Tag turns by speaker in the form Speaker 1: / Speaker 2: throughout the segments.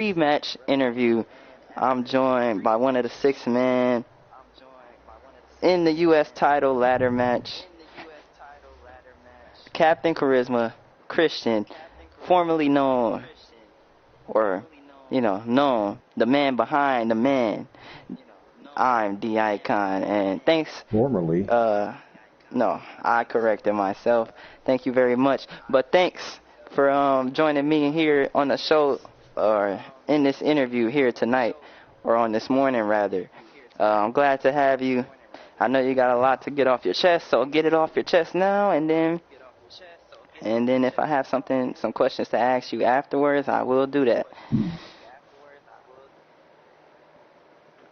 Speaker 1: pre-match interview, I'm joined by one of the 6 men in the U.S. title ladder match, Captain Charisma Christian, formerly known, known, the man behind the man. I'm the icon, and thanks.
Speaker 2: Formerly.
Speaker 1: No, I corrected myself. Thank you very much. But thanks for joining me here on the show, or in this interview here tonight, or on this morning rather. I'm glad to have you. I know you got a lot to get off your chest, so get it off your chest now, and then if I have some questions to ask you afterwards, I will do that.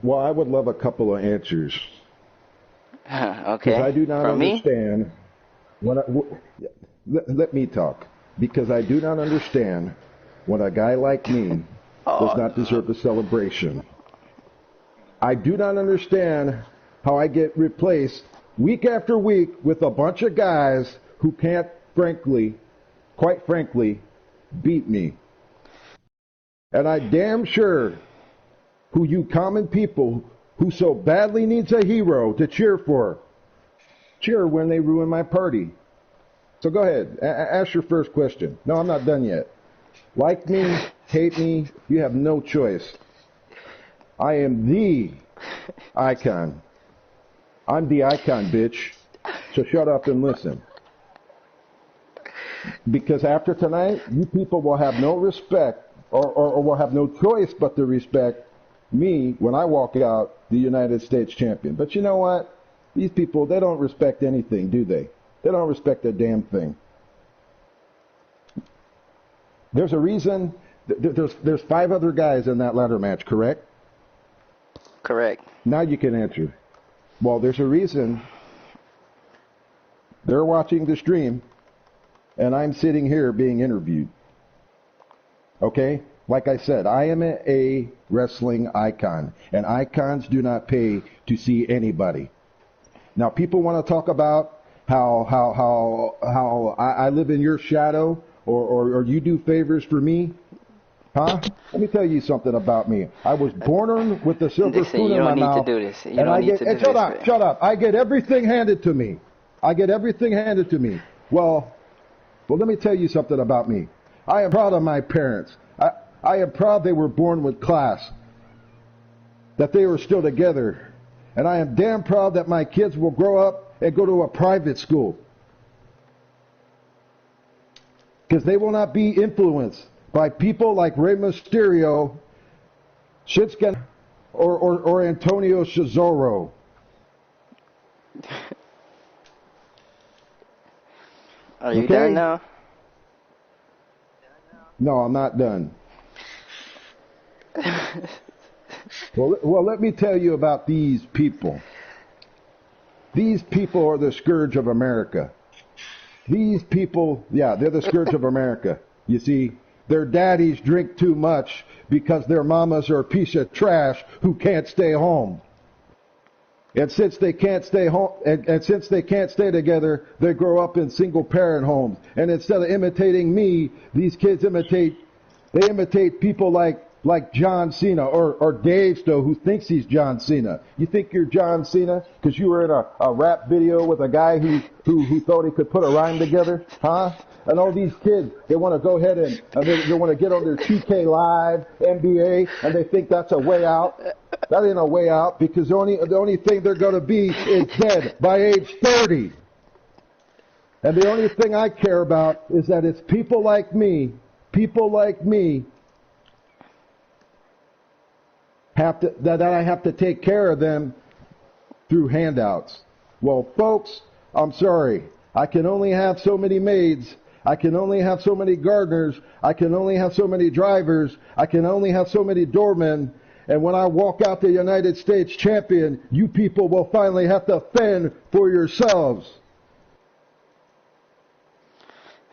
Speaker 2: Well, I would love a couple of answers.
Speaker 1: Okay.
Speaker 2: Because I do not
Speaker 1: From
Speaker 2: understand. Let me talk. Because I do not understand when a guy like me does not deserve a celebration. I do not understand how I get replaced week after week with a bunch of guys who can't, quite frankly, beat me. And I damn sure who you common people who so badly needs a hero to cheer for, cheer when they ruin my party. So go ahead, ask your first question. No, I'm not done yet. Like me, hate me, you have no choice. I am the icon. I'm the icon, bitch. So shut up and listen. Because after tonight, you people will have no respect, or will have no choice but to respect me when I walk out the United States champion. But you know what? These people, they don't respect anything, do they? They don't respect a damn thing. There's a reason. There's 5 other guys in that ladder match, correct?
Speaker 1: Correct.
Speaker 2: Now you can answer. Well, there's a reason they're watching the stream and I'm sitting here being interviewed. Okay? Like I said, I am a wrestling icon, and icons do not pay to see anybody. Now, people want to talk about how I live in your shadow, or you do favors for me. Huh? Let me tell you something about me. I was born with a silver spoon in my mouth.
Speaker 1: You don't need to do this. You don't need to do this.
Speaker 2: Shut up. I get everything handed to me. Well, let me tell you something about me. I am proud of my parents. I am proud they were born with class, that they were still together. And I am damn proud that my kids will grow up and go to a private school. Because they will not be influenced by people like Rey Mysterio, Shinsuke, or Antonio Cesaro.
Speaker 1: Are you done now?
Speaker 2: No, I'm not done. Well, let me tell you about these people. These people are the scourge of America. These people, they're the scourge of America. You see, their daddies drink too much because their mamas are a piece of trash who can't stay home. And since they can't stay home, and since they can't stay together, they grow up in single-parent homes. And instead of imitating me, these kids imitate people like John Cena or Dave Stowe, who thinks he's John Cena. You think you're John Cena because you were in a rap video with a guy who thought he could put a rhyme together, huh? And all these kids, they want to go ahead and they want to get on their 2K Live, NBA, and they think that's a way out. That ain't a way out, because the only thing they're going to be is dead by age 30. And the only thing I care about is that it's people like me that I have to take care of them through handouts. Well, folks, I'm sorry. I can only have so many maids. I can only have so many gardeners. I can only have so many drivers. I can only have so many doormen. And when I walk out the United States champion, you people will finally have to fend for yourselves.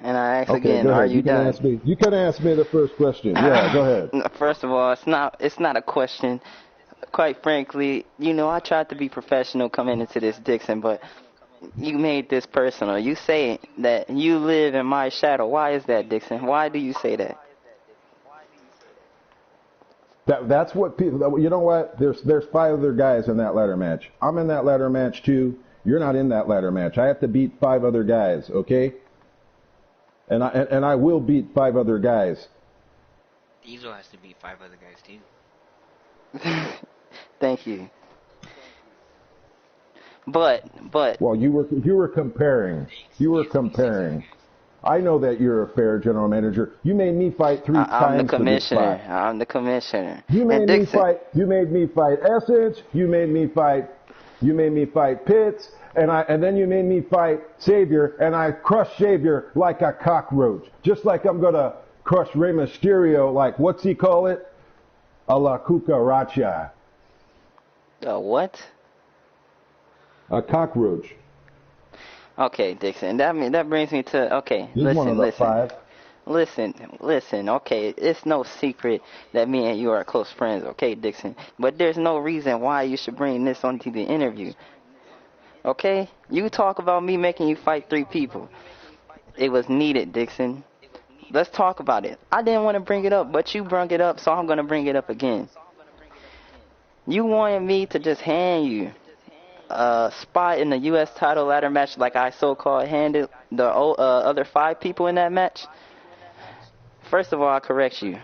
Speaker 1: And I ask again, are you done?
Speaker 2: You can ask me the first question. Yeah, go ahead.
Speaker 1: First of all, it's not a question. Quite frankly, I tried to be professional coming into this, Dixon, but you made this personal. You say that you live in my shadow. Why is that, Dixon? Why do you say that?
Speaker 2: That's what people. You know what? There's 5 other guys in that ladder match. I'm in that ladder match too. You're not in that ladder match. I have to beat 5 other guys. Okay? And I will beat 5 other guys.
Speaker 3: Diesel has to beat 5 other guys too.
Speaker 1: Thank you. But.
Speaker 2: Well, you were comparing. You were comparing. I know that you're a fair general manager. You made me fight 3 times.
Speaker 1: I'm the commissioner. I'm the commissioner.
Speaker 2: You made me fight. You made me fight Essence. You made me fight. You made me fight Pitts. And then you made me fight Xavier, and I crushed Xavier like a cockroach. Just like I'm gonna crush Rey Mysterio, like what's he call it? A la cucaracha.
Speaker 1: A what?
Speaker 2: A cockroach.
Speaker 1: Okay, Dixon. That brings me to
Speaker 2: He's one of the 5.
Speaker 1: Listen. Okay, it's no secret that me and you are close friends. Okay, Dixon. But there's no reason why you should bring this onto the interview. Okay, you talk about me making you fight 3 people. It was needed, Dixon. Let's talk about it. I didn't want to bring it up, but you brought it up, so I'm gonna bring it up again. You wanted me to just hand you a spot in the U.S. title ladder match like I so-called handed the other 5 people in that match. First of all, I correct you.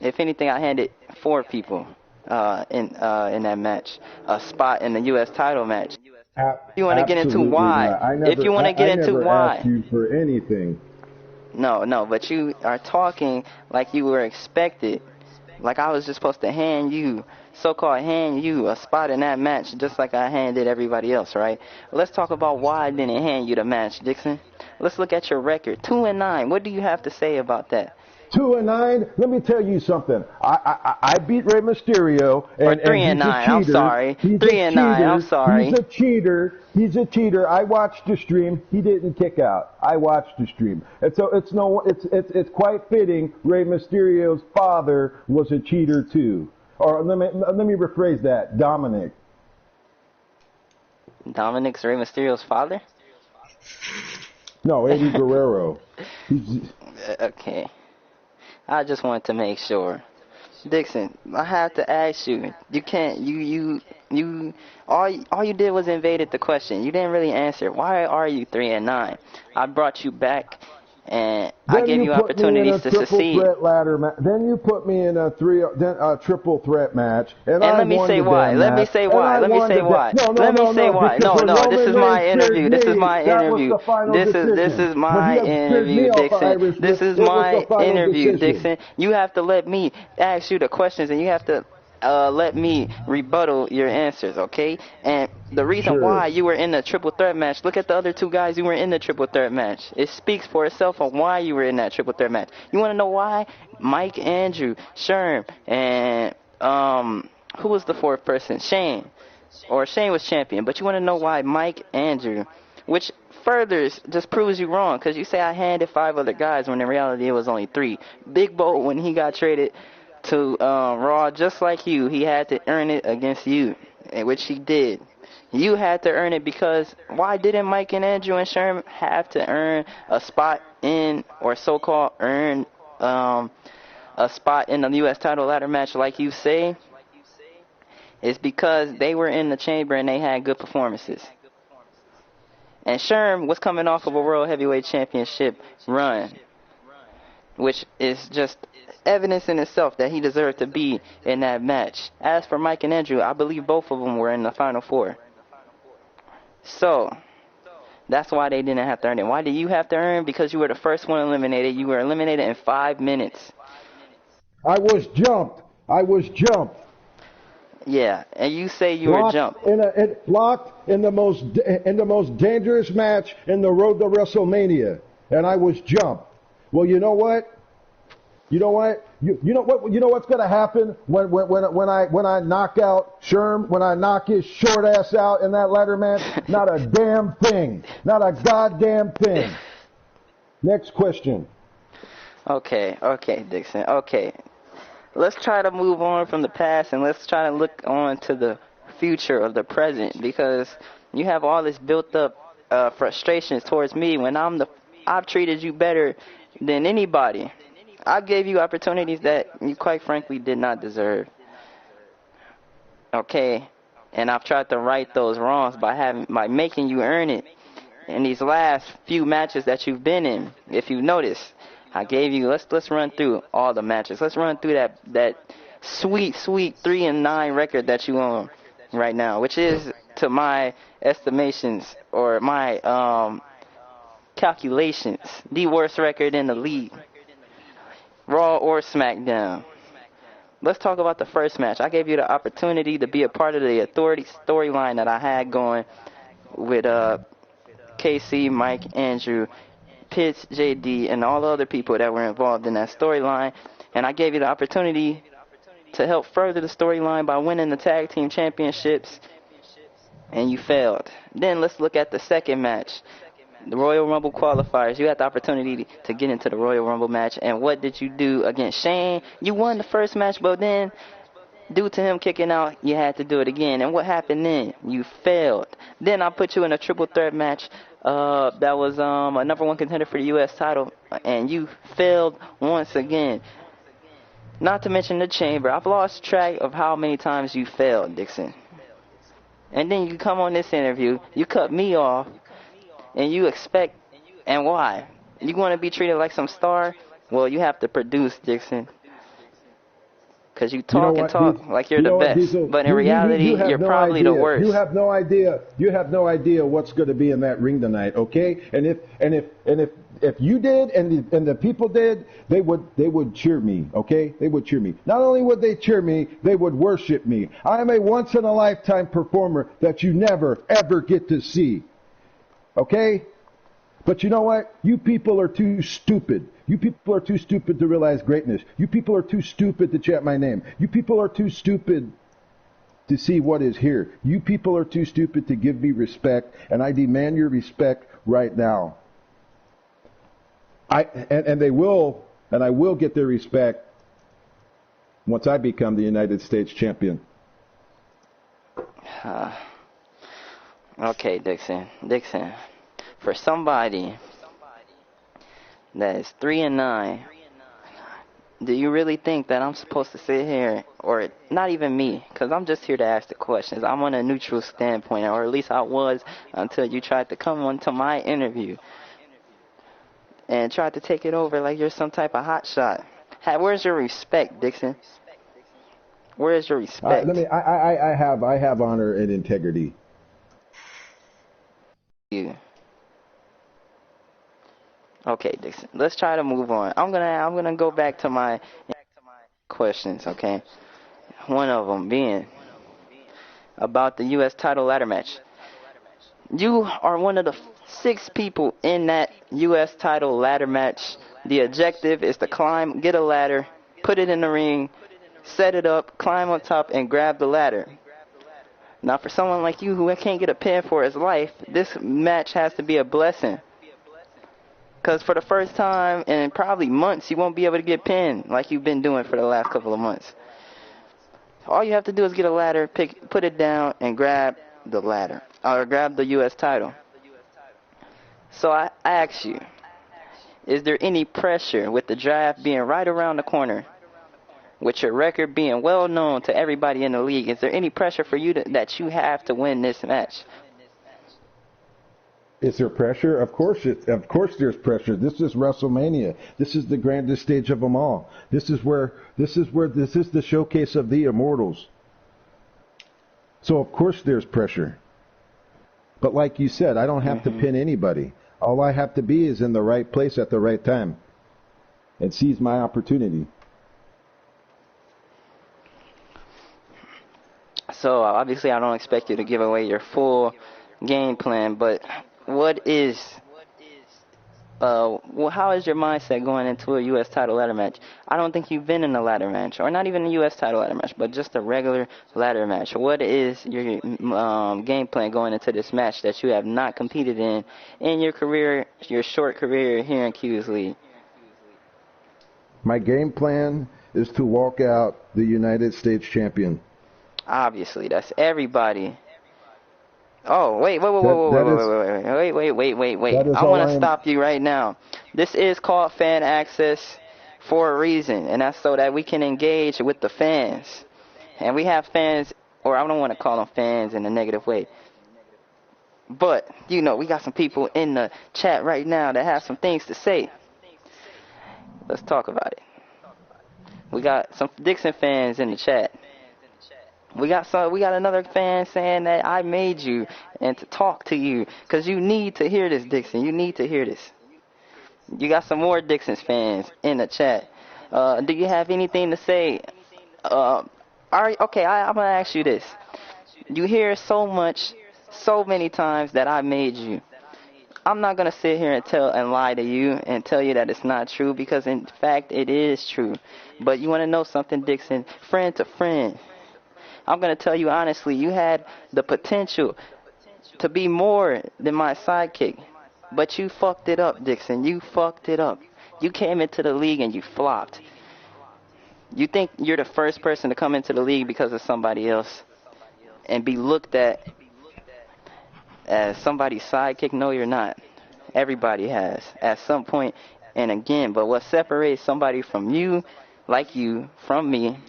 Speaker 1: If anything, I handed 4 people in that match a spot in the U.S. title match. If you want to get into why? If you want to get into why?
Speaker 2: Asked you for anything.
Speaker 1: No, but you are talking like you were expected. Like I was just supposed to hand you a spot in that match just like I handed everybody else, right? Let's talk about why I didn't hand you the match, Dixon. Let's look at your record. 2-9. What do you have to say about that?
Speaker 2: 2-9. Let me tell you something. I beat Rey Mysterio, and
Speaker 1: 3-9. I'm sorry. 3-9. I'm sorry.
Speaker 2: He's a cheater. I watched the stream. He didn't kick out. I watched the stream, and so it's quite fitting. Rey Mysterio's father was a cheater too. Or let me rephrase that.
Speaker 1: Dominic's Rey Mysterio's father?
Speaker 2: No, Eddie Guerrero.
Speaker 1: Okay. I just wanted to make sure. Dixon, I have to ask you. You can't. All you did was invaded the question. You didn't really answer. Why are you 3-9? I brought you back, and I gave you opportunities to succeed.
Speaker 2: Then you put me in a triple threat match, and
Speaker 1: let me say why. Let me say why. No. This is my interview. This is my interview. This is my interview, Dixon. This is my interview, Dixon. You have to let me ask you the questions, and you have to let me rebuttal your answers, okay? And the reason why you were in the triple threat match, look at the other 2 guys who were in the triple threat match. It speaks for itself on why you were in that triple threat match. You want to know why? Mike, Andrew, Sherm, and who was the 4th person? Shane. Or Shane was champion. But you want to know why Mike, Andrew, which furthers just proves you wrong, because you say I handed 5 other guys when in reality it was only 3. Big Bo, when he got traded to Raw, just like you, he had to earn it against you, which he did. You had to earn it because why didn't Mike and Andrew and Sherm have to earn a spot in, or so-called earn a spot in the U.S. title ladder match like you say? It's because they were in the chamber and they had good performances. And Sherm was coming off of a World Heavyweight Championship run, which is just evidence in itself that he deserved to be in that match. As for Mike and Andrew, I believe both of them were in the Final 4. So, that's why they didn't have to earn it. Why did you have to earn? Because you were the first one eliminated. You were eliminated in 5 minutes.
Speaker 2: I was jumped.
Speaker 1: Yeah, and you say you were jumped.
Speaker 2: Blocked in the most dangerous match in the road to WrestleMania, and I was jumped. Well, you know what? You know what's going to happen when I knock out Sherm, when I knock his short ass out in that ladder match? Not a damn thing. Not a goddamn thing. Next question.
Speaker 1: Okay, Dixon. Okay. Let's try to move on from the past and let's try to look on to the future of the present, because you have all this built up frustrations towards me when I've treated you better than anybody. I gave you opportunities that you quite frankly did not deserve. Okay? And I've tried to right those wrongs by making you earn it. In these last few matches that you've been in, if you notice, I gave you. Let's run through all the matches. Let's run through that sweet 3-9 record that you own right now, which is, to my estimations or my calculations, the worst record in the league, Raw or SmackDown. Let's talk about the first match. I gave you the opportunity to be a part of the Authority storyline that I had going with KC, Mike, Andrew, Pitts, JD, and all the other people that were involved in that storyline. And I gave you the opportunity to help further the storyline by winning the tag team championships, and you failed. Then let's look at the second match, the Royal Rumble qualifiers. You had the opportunity to get into the Royal Rumble match, and what did you do against Shane? You won the first match, but then, due to him kicking out, you had to do it again. And what happened then? You failed. Then I put you in a triple threat match that was a number one contender for the U.S. title, and you failed once again. Not to mention the chamber. I've lost track of how many times you failed, Dixon. And then you come on this interview, you cut me off, and you expect, and why? You want to be treated like some star? Well, you have to produce, Dixon. Because you talk and talk like you're the best, but in reality, you're probably the worst.
Speaker 2: You have no idea. You have no idea what's going to be in that ring tonight, okay? And if you did and the people did, they would cheer me, okay? They would cheer me. Not only would they cheer me, they would worship me. I am a once in a lifetime performer that you never ever get to see, okay? But you know what? You people are too stupid. You people are too stupid to realize greatness. You people are too stupid to chant my name. You people are too stupid to see what is here. You people are too stupid to give me respect, and I demand your respect right now. And they will, and I will get their respect once I become the United States champion.
Speaker 1: Okay, Dixon. For somebody that is 3-9, do you really think that I'm supposed to sit here, or not even me, because I'm just here to ask the questions. I'm on a neutral standpoint, or at least I was until you tried to come onto my interview and tried to take it over like you're some type of hot shot. Where's your respect, Dixon? Where is your respect?
Speaker 2: I have honor and integrity.
Speaker 1: You. Okay, Dixon. Let's try to move on. I'm gonna go back to my questions. Okay. One of them being about the U.S. title ladder match. You are one of the 6 people in that U.S. title ladder match. The objective is to climb, get a ladder, put it in the ring, set it up, climb on top, and grab the ladder. Now, for someone like you who can't get a pin for his life, this match has to be a blessing. Because for the first time in probably months, you won't be able to get pinned like you've been doing for the last couple of months. All you have to do is get a ladder, put it down, and grab the ladder, or grab the U.S. title. So I ask you, is there any pressure with the draft being right around the corner, with your record being well known to everybody in the league? Is there any pressure for you that you have to win this match?
Speaker 2: Is there pressure? Of course there's pressure. This is Wrestlemania. This is the grandest stage of them all. This is the showcase of the immortals. So of course there's pressure. But like you said, I don't have to pin anybody. All I have to be is in the right place at the right time and seize my opportunity.
Speaker 1: So obviously I don't expect you to give away your full game plan, but how is your mindset going into a U.S. title ladder match? I don't think you've been in a ladder match, or not even a U.S. title ladder match, but just a regular ladder match. What is your game plan going into this match that you have not competed in your career, your short career here in Q's League?
Speaker 2: My game plan is to walk out the United States champion.
Speaker 1: Obviously, that's everybody. Oh, wait. I want to stop you right now. This is called fan access for a reason, and that's so that we can engage with the fans. And we have fans, or I don't want to call them fans in a negative way, but, you know, we got some people in the chat right now that have some things to say. Let's talk about it. We got some Dixon fans in the chat. We got another fan saying that I made you and to talk to you because you need to hear this, Dixon. You need to hear this. You got some more Dixon fans in the chat. Do you have anything to say? I'm gonna ask you this. You hear so many times that I made you. I'm not gonna sit here and lie to you and tell you that it's not true because in fact it is true. But you want to know something, Dixon? Friend to friend. I'm going to tell you honestly, you had the potential to be more than my sidekick. But you fucked it up, Dixon. You fucked it up. You came into the league and you flopped. You think you're the first person to come into the league because of somebody else and be looked at as somebody's sidekick? No, you're not. Everybody has at some point and again. But what separates somebody from you, like you, from me,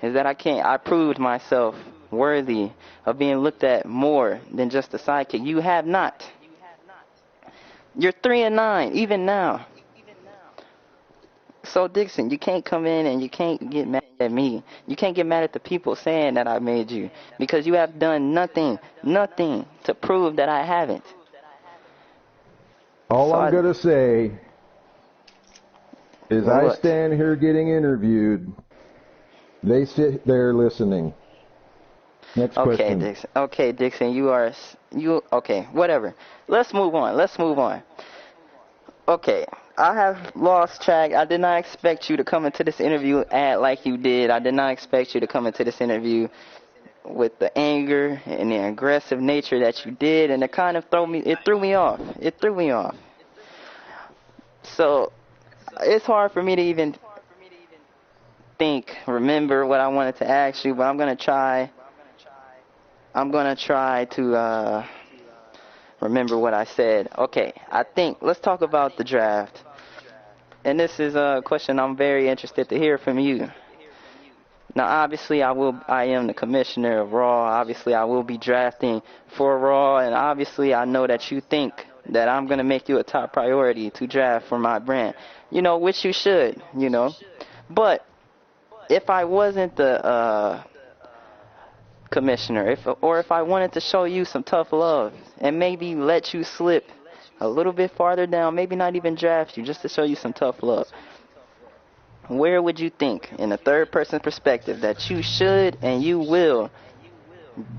Speaker 1: is that I proved myself worthy of being looked at more than just a sidekick. You have not. You're 3-9, even now. So, Dixon, you can't come in and you can't get mad at me. You can't get mad at the people saying that I made you. Because you have done nothing to prove that I haven't.
Speaker 2: All I'm going to say is I stand here getting interviewed. They sit there listening. Next question.
Speaker 1: Okay, Dixon, okay, whatever. Let's move on. Okay, I have lost track. I did not expect you to come into this interview act like you did. I did not expect you to come into this interview with the anger and the aggressive nature that you did, and it kind of threw me off. So, it's hard for me to even remember what I wanted to ask you, but I'm gonna try to remember what I said. Okay, let's talk about the draft. And this is a question I'm very interested to hear from you. Now, obviously, I am the commissioner of Raw. Obviously, I will be drafting for Raw, and obviously, I know that you think that I'm gonna make you a top priority to draft for my brand. You know, which you should. You know, but if I wasn't the commissioner, if I wanted to show you some tough love and maybe let you slip a little bit farther down, maybe not even draft you, just to show you some tough love, where would you think, in a third-person perspective, that you should and you will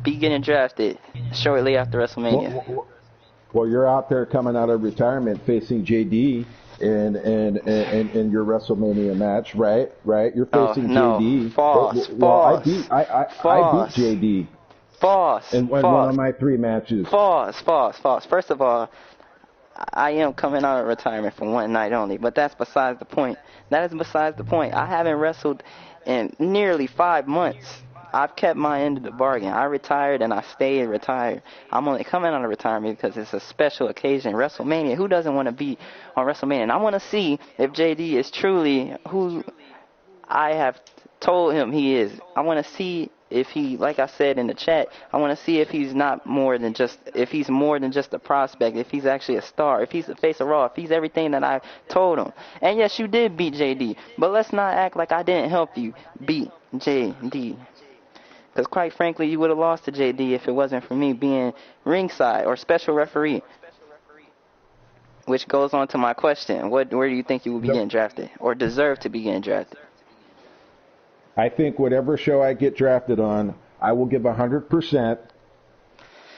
Speaker 1: be getting drafted shortly after WrestleMania?
Speaker 2: Well, you're out there coming out of retirement facing JD. In your WrestleMania match, right? You're facing JD.
Speaker 1: False.
Speaker 2: I beat JD.
Speaker 1: False.
Speaker 2: In one of my 3 matches.
Speaker 1: False. First of all, I am coming out of retirement for one night only, but that's besides the point. I haven't wrestled in nearly 5 months. I've kept my end of the bargain. I retired and I stayed retired. I'm only coming out of retirement because it's a special occasion, WrestleMania. Who doesn't want to be on WrestleMania? And I want to see if JD is truly who I have told him he is. I want to see if he, like I said in the chat, I want to see if he's more than just a prospect, if he's actually a star, if he's the face of Raw, if he's everything that I told him. And yes, you did beat JD, but let's not act like I didn't help you beat JD. Because quite frankly, you would have lost to JD if it wasn't for me being ringside or special referee. Which goes on to my question. Where do you think you will be getting drafted or deserve to be getting drafted?
Speaker 2: I think whatever show I get drafted on, I will give 100%.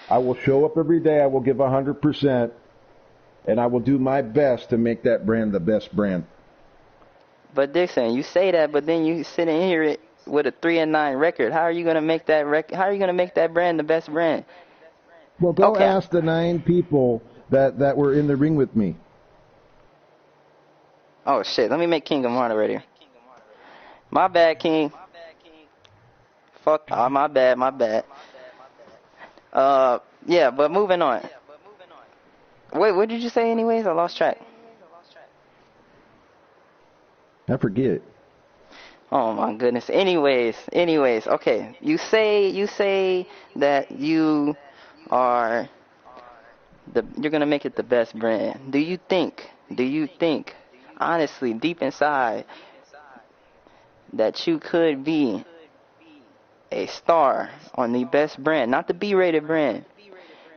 Speaker 2: I will show up every day. I will give 100%. And I will do my best to make that brand the best brand.
Speaker 1: But Dixon, you say that, but then you sit in here with a 3-9 record. How are you going to make that How are you going to make that brand the best brand?
Speaker 2: Well, go ask the 9 people that were in the ring with me.
Speaker 1: Oh shit! Let me make King a moderator. My bad, King. Fuck. Oh, my bad. Yeah, but moving on. Wait, what did you say anyways? I lost track.
Speaker 2: I forget.
Speaker 1: Oh my goodness. Anyways, okay. You say that you are you're gonna make it the best brand. Do you think, honestly, deep inside, that you could be a star on the best brand, not the B-rated brand,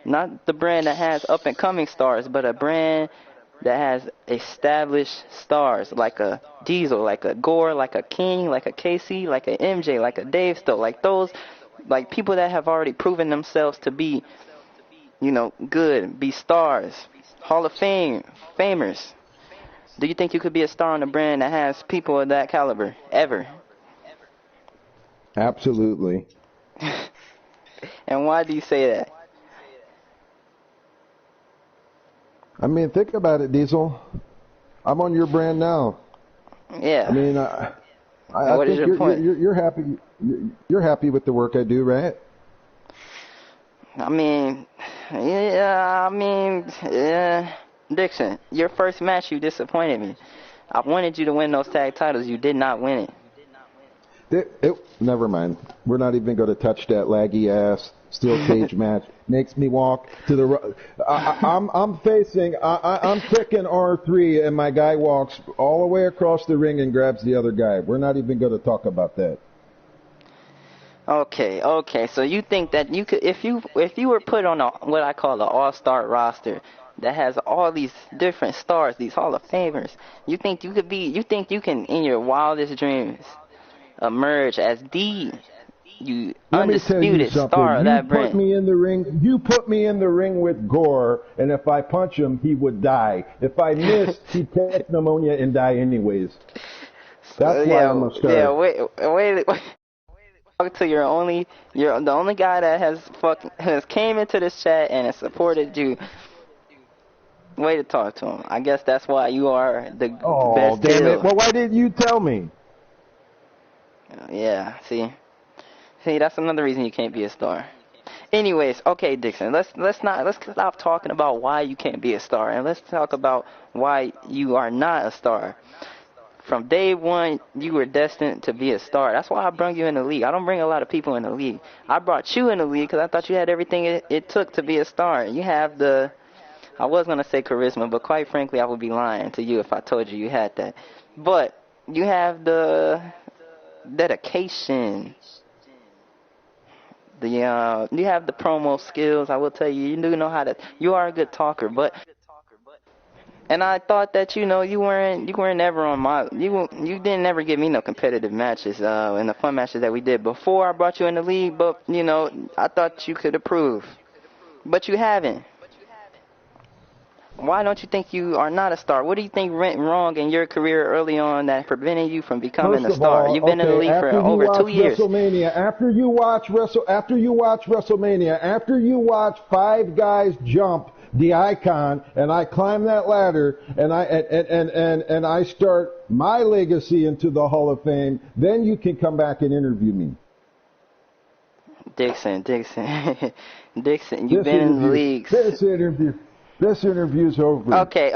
Speaker 1: not the brand that has up and coming stars, but a brand that has established stars like a Diesel, like a Gore, like a King, like a KC, like a MJ, like a Dave Stowe, like those, like people that have already proven themselves to be, good, be stars, Hall of Famers. Do you think you could be a star on a brand that has people of that caliber ever?
Speaker 2: Absolutely.
Speaker 1: And why do you say that?
Speaker 2: I mean, think about it, Diesel. I'm on your brand now.
Speaker 1: Yeah.
Speaker 2: I mean, I
Speaker 1: what
Speaker 2: think
Speaker 1: is your point?
Speaker 2: you're happy. You're happy with the work I do, right?
Speaker 1: I mean, yeah. Dixon, your first match, you disappointed me. I wanted you to win those tag titles. You did not win it.
Speaker 2: Never mind. We're not even going to touch that laggy ass steel cage match. Makes me walk to the. I'm kicking R3, and my guy walks all the way across the ring and grabs the other guy. We're not even going to talk about that.
Speaker 1: Okay. So you think that you could, if you were put on what I call an all-star roster that has all these different stars, these Hall of Famers, you think you can, in your wildest dreams, emerge as the undisputed star of that brand?
Speaker 2: You put me in the ring with Gore, and if I punch him, he would die. If I missed, he'd catch pneumonia and die anyways. That's why I'm a star.
Speaker 1: Yeah, wait. Talk to you're the only guy that has came into this chat and has supported you. Way to talk to him. I guess that's why you are the best.
Speaker 2: Oh, damn it. Well, why didn't you tell me?
Speaker 1: Yeah, see, that's another reason you can't be a star. Anyways, okay, Dixon, let's stop talking about why you can't be a star, and let's talk about why you are not a star. From day one, you were destined to be a star. That's why I brought you in the league. I don't bring a lot of people in the league. I brought you in the league because I thought you had everything it took to be a star. You have I was going to say charisma, but quite frankly, I would be lying to you if I told you had that. But you have the dedication. You have the promo skills. I will tell you, you do know you are a good talker, and I thought that you weren't ever on you didn't ever give me no competitive matches in the fun matches that we did before I brought you in the league, but I thought you could improve, but you haven't. Why don't you think you are not a star? What do you think went wrong in your career early on that prevented you from becoming a star? You've been in the league for over 2 years.
Speaker 2: After you watch WrestleMania, after you watch 5 guys jump the icon, and I climb that ladder, and I start my legacy into the Hall of Fame, then you can come back and interview me.
Speaker 1: Dixon, you've been in the league.
Speaker 2: This interview's over.
Speaker 1: Okay.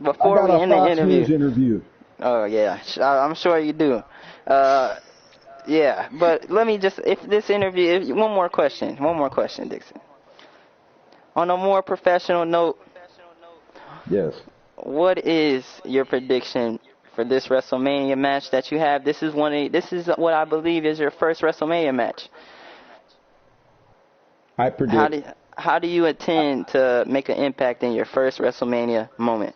Speaker 1: Before we end the
Speaker 2: interview.
Speaker 1: Oh yeah, I'm sure you do. Yeah, but let me just one more question, Dixon. On a more professional note,
Speaker 2: yes.
Speaker 1: What is your prediction for this WrestleMania match that you have? This is what I believe is your first WrestleMania match.
Speaker 2: I predict.
Speaker 1: How do you intend to make an impact in your first WrestleMania moment?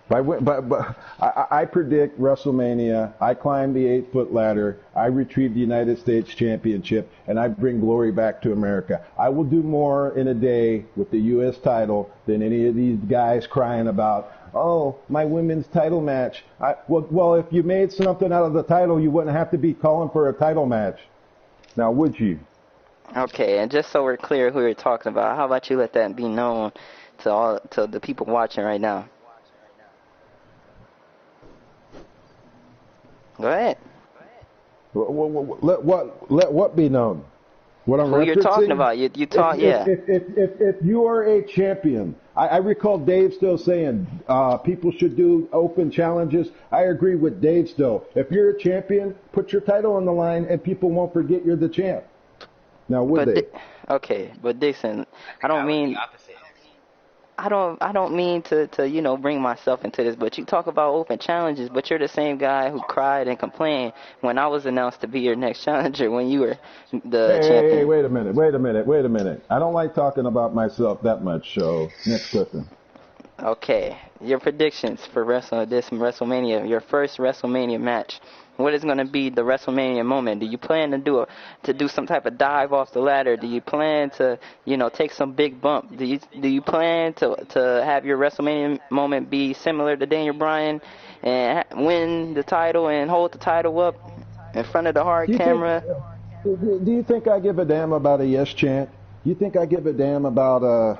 Speaker 2: I predict WrestleMania. I climb the 8-foot ladder. I retrieve the United States Championship, and I bring glory back to America. I will do more in a day with the U.S. title than any of these guys crying about, oh, my women's title match. Well, if you made something out of the title, you wouldn't have to be calling for a title match. Now, would you?
Speaker 1: Okay, and just so we're clear who you're talking about, how about you let that be known to the people watching right now? Go ahead.
Speaker 2: Let what be known? What I'm
Speaker 1: Who you're talking
Speaker 2: referencing?
Speaker 1: about? You talk, yeah.
Speaker 2: If you are a champion, I recall Dave still saying people should do open challenges. I agree with Dave still. If you're a champion, put your title on the line, and people won't forget you're the champ. Now, would they?
Speaker 1: Okay, but Dixon, I
Speaker 3: I
Speaker 1: don't
Speaker 3: would
Speaker 1: mean.
Speaker 3: the opposite.
Speaker 1: I don't mean to bring myself into this, but you talk about open challenges, but you're the same guy who cried and complained when I was announced to be your next challenger when you were the
Speaker 2: Hey,
Speaker 1: champion.
Speaker 2: wait a minute. I don't like talking about myself that much, so next question.
Speaker 1: Okay, your predictions for this WrestleMania, your first WrestleMania match. What is going to be the WrestleMania moment? Do you plan to do some type of dive off the ladder? Do you plan to take some big bump? Do you plan to have your WrestleMania moment be similar to Daniel Bryan and win the title and hold the title up in front of the hard
Speaker 2: Do you think?
Speaker 1: camera?
Speaker 2: Do you think I give a damn about a yes chant? Do you think I give a damn about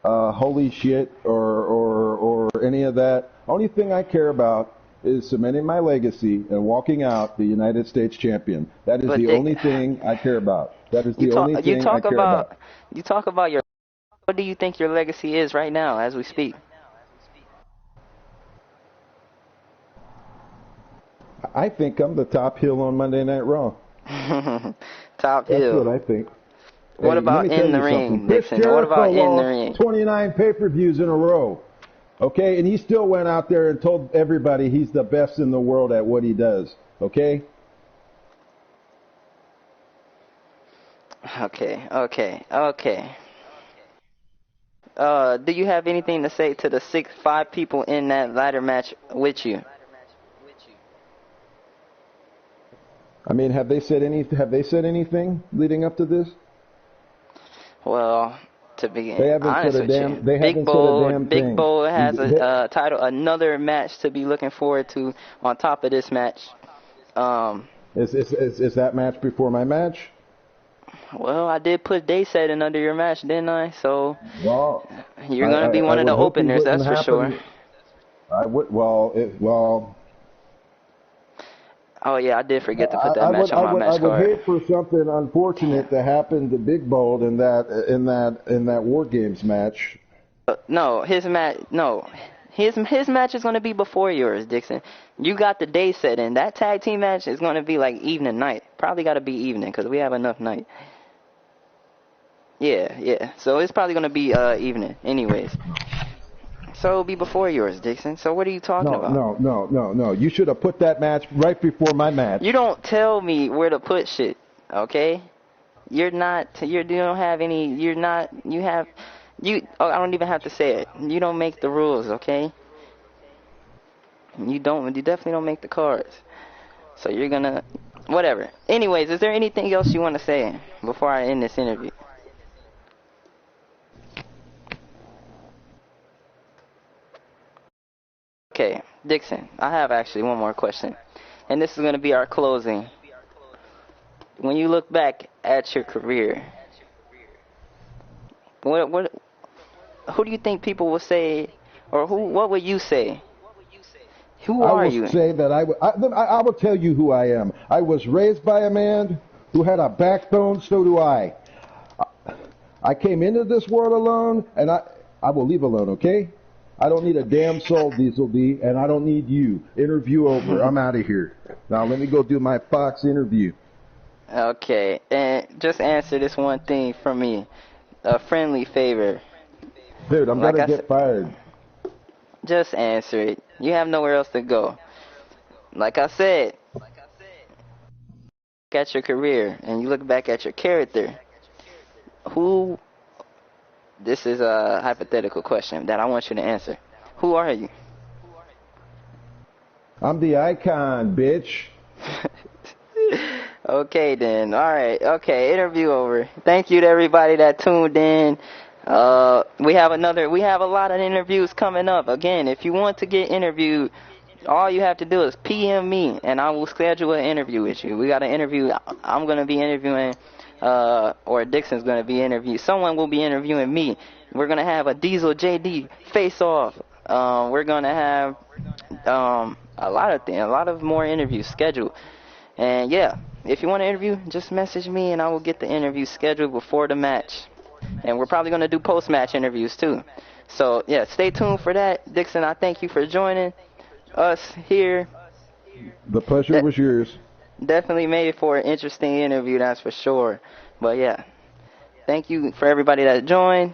Speaker 2: holy shit or any of that? Only thing I care about is cementing my legacy and walking out the United States champion. That is
Speaker 1: But
Speaker 2: the only thing I care about. That is the only
Speaker 1: you
Speaker 2: thing I
Speaker 1: talk
Speaker 2: care about.
Speaker 1: about your. What do you think your legacy is right now as we speak?
Speaker 2: I think I'm the top heel on Monday Night Raw.
Speaker 1: Top
Speaker 2: That's
Speaker 1: hill.
Speaker 2: what I think.
Speaker 1: What
Speaker 2: Hey, let
Speaker 1: about
Speaker 2: me tell
Speaker 1: in the
Speaker 2: you
Speaker 1: ring,
Speaker 2: something. Chris
Speaker 1: Dixon? What about
Speaker 2: Jericho
Speaker 1: in the
Speaker 2: lost
Speaker 1: ring?
Speaker 2: 29 pay-per-views in a row. Okay, and he still went out there and told everybody he's the best in the world at what he does. Okay?
Speaker 1: Okay. Do you have anything to say to the five people in that ladder match with you?
Speaker 2: I mean, have they said anything leading up to this?
Speaker 1: Well, to be
Speaker 2: They haven't
Speaker 1: honest
Speaker 2: said a
Speaker 1: with you,
Speaker 2: damn. They haven't said a damn
Speaker 1: Big
Speaker 2: thing.
Speaker 1: Bull has a title, another match to be looking forward to on top of this match.
Speaker 2: Is that match before my match?
Speaker 1: Well, I did put day setting under your match, didn't I? So
Speaker 2: Well,
Speaker 1: you're gonna be one of the openers, that's for sure.
Speaker 2: I would. Well.
Speaker 1: Oh yeah, I did forget to put that match on my match
Speaker 2: I would
Speaker 1: card.
Speaker 2: hate for something unfortunate to happen to Big Bold in that War Games match.
Speaker 1: No, his match. No, his match is gonna be before yours, Dixon. You got the day set in. That tag team match is gonna be like evening night. Probably got to be evening because we have enough night. Yeah. So it's probably gonna be evening, anyways. So it'll be before yours, Dixon. So what are you talking about?
Speaker 2: No. You should have put that match right before my match.
Speaker 1: You don't tell me where to put shit, okay? You don't have any. You're not. You have. You. Oh, I don't even have to say it. You don't make the rules, okay? You don't. You definitely don't make the cards. So you're gonna. Whatever. Anyways, is there anything else you want to say before I end this interview? Okay, Dixon, I have actually one more question. And this is going to be our closing. When you look back at your career, who do you think people will say, or what would you say? Who are you?
Speaker 2: I will say that I will tell you who I am. I was raised by a man who had a backbone, so do I. I came into this world alone, and I will leave alone, okay? I don't need a damn soul, Diesel D, and I don't need you. Interview over. I'm out of here. Now let me go do my Fox interview.
Speaker 1: Okay, and just answer this one thing for me. A friendly favor.
Speaker 2: Dude, I'm
Speaker 1: Like
Speaker 2: gonna
Speaker 1: I
Speaker 2: get
Speaker 1: said-
Speaker 2: fired.
Speaker 1: Just answer it. You have nowhere else to go. Like I said, look at your career and you look back at your character. This is a hypothetical question that I want you to answer. Who are you?
Speaker 2: I'm the icon, bitch.
Speaker 1: Okay then. Alright. Okay. Interview over. Thank you to everybody that tuned in. We have a lot of interviews coming up. Again, if you want to get interviewed, all you have to do is PM me and I will schedule an interview with you. We got an interview. I'm going to be interviewing, or Dixon's going to be interviewing. Someone will be interviewing me. We're going to have a Diesel JD face off. We're going to have, a lot of more interviews scheduled. And yeah, if you want to interview, just message me and I will get the interview scheduled before the match. And we're probably going to do post-match interviews too. So yeah, stay tuned for that. Dixon, I thank you for joining us here.
Speaker 2: The pleasure was yours.
Speaker 1: Definitely made it for an interesting interview, that's for sure. But yeah, thank you for everybody that joined.